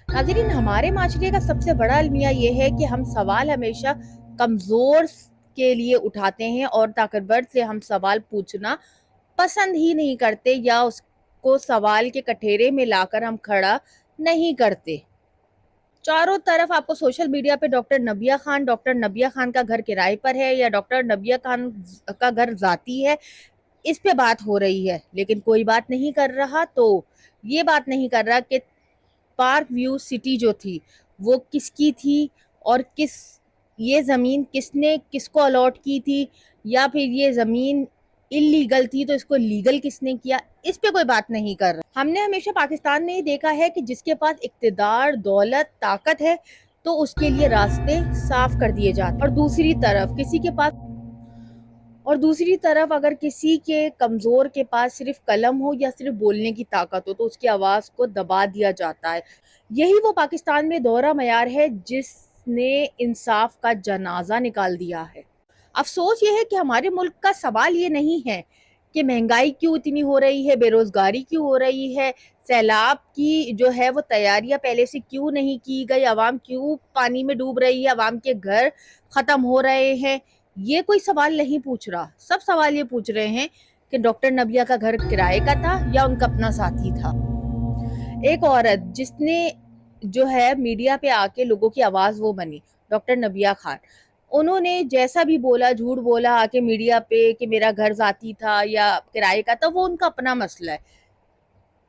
नाज़रीन, हमारे माशरे का सबसे बड़ा अलमिया ये है कि हम सवाल हमेशा कमज़ोर के लिए उठाते हैं और ताकतवर से हम सवाल पूछना पसंद ही नहीं करते या उसको सवाल के कठेरे में लाकर हम खड़ा नहीं करते। चारों तरफ आपको सोशल मीडिया पे डॉक्टर नबिया खान का घर किराए पर है या डॉक्टर नबिया खान का घर ज़ाती है, इस पे बात हो रही है, लेकिन कोई बात नहीं कर रहा। तो ये बात नहीं कर रहा कि पार्क व्यू सिटी जो थी वो किसकी थी और ये ज़मीन किसने किसको अलॉट की थी, या फिर ये ज़मीन इलीगल थी तो इसको लीगल किसने किया, इस पे कोई बात नहीं कर रहा। हमने हमेशा पाकिस्तान में ही देखा है कि जिसके पास इक्तदार, दौलत, ताकत है तो उसके लिए रास्ते साफ कर दिए जाते हैं, और दूसरी तरफ अगर किसी के कमज़ोर के पास सिर्फ कलम हो या सिर्फ बोलने की ताकत हो तो उसकी आवाज़ को दबा दिया जाता है। यही वो पाकिस्तान में दोहरा मयार है जिसने इंसाफ का जनाजा निकाल दिया है। अफसोस ये है कि हमारे मुल्क का सवाल ये नहीं है कि महंगाई क्यों इतनी हो रही है, बेरोजगारी क्यों हो रही है, सैलाब की जो है वो तैयारियां पहले से क्यों नहीं की गई, अवाम क्यों पानी में डूब रही है, अवाम के घर खत्म हो रहे हैं। ये कोई सवाल नहीं पूछ रहा। सब सवाल ये पूछ रहे हैं कि डॉक्टर नबिया का घर किराए का था या उनका अपना साथी था। एक औरत जिसने जो है मीडिया पे आके लोगों की आवाज वो बनी, डॉक्टर नबिया खान, उन्होंने जैसा भी बोला, झूठ बोला आके मीडिया पे कि मेरा घर जाती था या किराए का था, वो उनका अपना मसला है।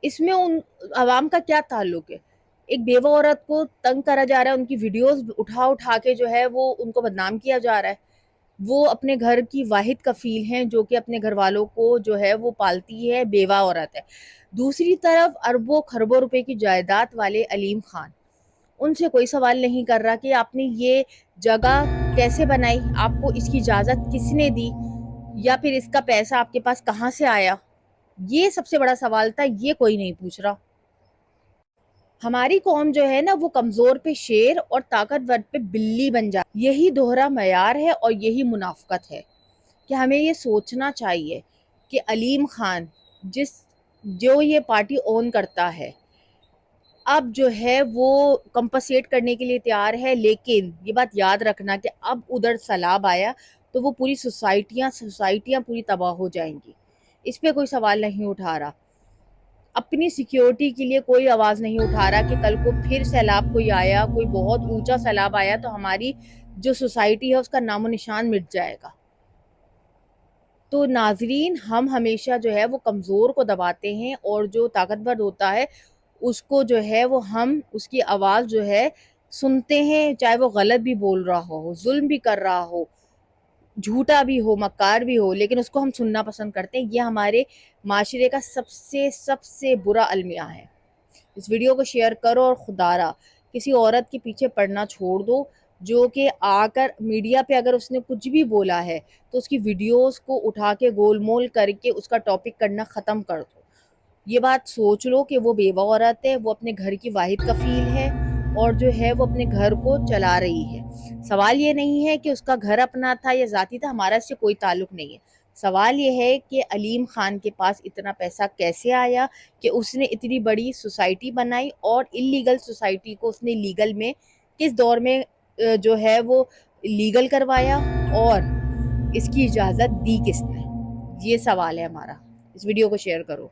इसमें उन अवाम का क्या ताल्लुक है। एक बेवा औरत को तंग करा जा रहा है, उनकी वीडियोस उठा उठा के जो है वो उनको बदनाम किया जा रहा है। वो अपने घर की वाहिद कफील हैं जो कि अपने घर वालों को जो है वो पालती है, बेवा औरत है। दूसरी तरफ अरबों खरबों रुपए की जायदाद वाले अलीम खान, उनसे कोई सवाल नहीं कर रहा कि आपने ये जगह कैसे बनाई, आपको इसकी इजाज़त किसने दी, या फिर इसका पैसा आपके पास कहाँ से आया। ये सबसे बड़ा सवाल था, ये कोई नहीं पूछ रहा। हमारी कौम जो है ना वो कमजोर पे शेर और ताकतवर पे बिल्ली बन जाती। यही दोहरा मयार है और यही मुनाफकत है कि हमें ये सोचना चाहिए कि अलीम खान जिस जो ये पार्टी ओन करता है, अब जो है वो कंपनसेट करने के लिए तैयार है, लेकिन ये बात याद रखना कि अब उधर सैलाब आया तो वो पूरी सोसाइटियां पूरी तबाह हो जाएंगी। इस पे कोई सवाल नहीं उठा रहा। अपनी सिक्योरिटी के लिए कोई आवाज नहीं उठा रहा कि कल को फिर सैलाब कोई आया, कोई बहुत ऊंचा सैलाब आया तो हमारी जो सोसाइटी है उसका नामो निशान मिट जाएगा। तो नाजरीन, हम हमेशा जो है वो कमज़ोर को दबाते हैं और जो ताकतवर होता है उसको जो है वो हम उसकी आवाज़ जो है सुनते हैं, चाहे वो गलत भी बोल रहा हो, जुल्म भी कर रहा हो, झूठा भी हो, मक्कार भी हो, लेकिन उसको हम सुनना पसंद करते हैं। ये हमारे माशरे का सबसे सबसे बुरा अलमिया है। इस वीडियो को शेयर करो और खुदारा किसी औरत के पीछे पड़ना छोड़ दो जो कि आकर मीडिया पे अगर उसने कुछ भी बोला है तो उसकी वीडियोस को उठा के गोलमोल करके उसका टॉपिक करना ख़त्म कर दो। ये बात सोच लो कि वो बेवा औरत है, वो अपने घर की वाहिद कफील है और जो है वो अपने घर को चला रही है। सवाल ये नहीं है कि उसका घर अपना था या जाती था, हमारा इससे कोई ताल्लुक नहीं है। सवाल ये है कि अलीम खान के पास इतना पैसा कैसे आया कि उसने इतनी बड़ी सोसाइटी बनाई और इलीगल सोसाइटी को उसने लीगल में किस दौर में जो है वो लीगल करवाया, और इसकी इजाज़त दी किसने। ये सवाल है हमारा। इस वीडियो को शेयर करो।